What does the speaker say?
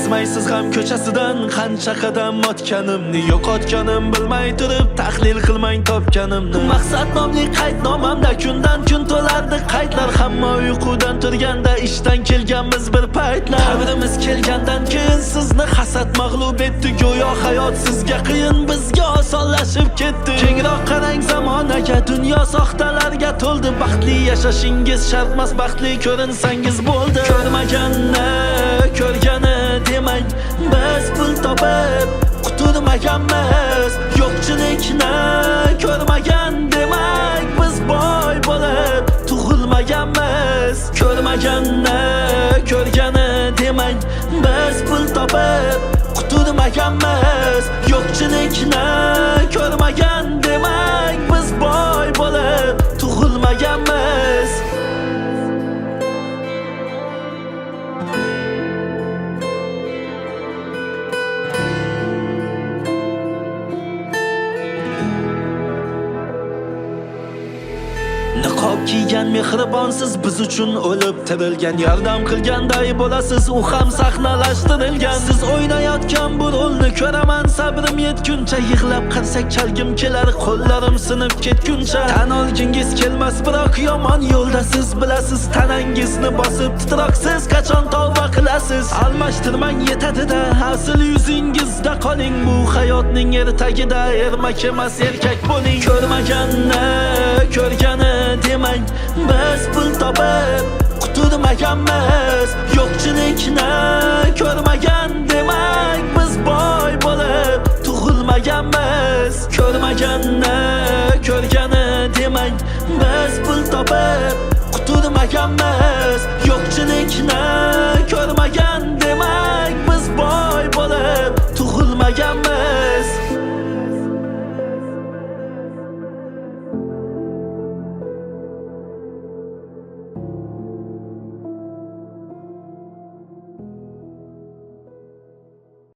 O'tmaysiz ham ko'chasidan qancha qadam o'tganimni, yo'qotganim bilmay turib tahlil qilmang topganimni. Maqsad nomli qaydnomamda kundan kun to'lardi qaydlar, hamma uyqudan turganda ishdan kelganmiz bir paytlar. Qabrimiz kelgandan keyin sizni hasad mag'lub etdi, go'yo hayot sizga qiyin, bizga osonlashib ketdi. Kengroq qarang zamonaga, dunyo soxtalarga to'ldi. Baxtli yashashingiz shart emas, baxtli ko'rinsangiz bo'ldi. Ko'rmaganni ko'rgani demang, biz pul topib quturmaganmiz. Yo'qchilikni ko'rmagan demak, biz boy bo'lib tug'ilmaganmiz. Ko'rmaganni ko'rgani demang, biz pul topib quturmaganmiz. Yo'qchilikni ko'rmagan demak, biz boy bo'lib tug'ilmaganmiz. Niqob kiygan mehribonsiz, biz uchun o'lib tirilgan. Yordam qilganday bo'lasiz, u ham sahnalashtirilgan. Siz o'ynayotgan bu rolni ko'raman, sabrim yetguncha. Yig'lab qarsak chalgim kelar, qo'llarim sinib ketguncha. Tan olgingiz kelmas, biroq yomon yo'lda siz bilasiz. Tanangizni bosib titroqsiz qachon tavba qilasiz. Almashtirmang yetadi-da, asl yuzingizda qoling. Bu hayotning ertagida ermak emas, erkak bo'ling. Ko'rmaganni ko'rgani demang, biz pul topib quturmaganmiz. Yo'qchilikni ko'rmagan demak, biz boy bo'lib tug'ilmaganmiz. Ko'rmaganni ko'rgani demang, biz pul topib quturmaganmiz. Yo'qchilikni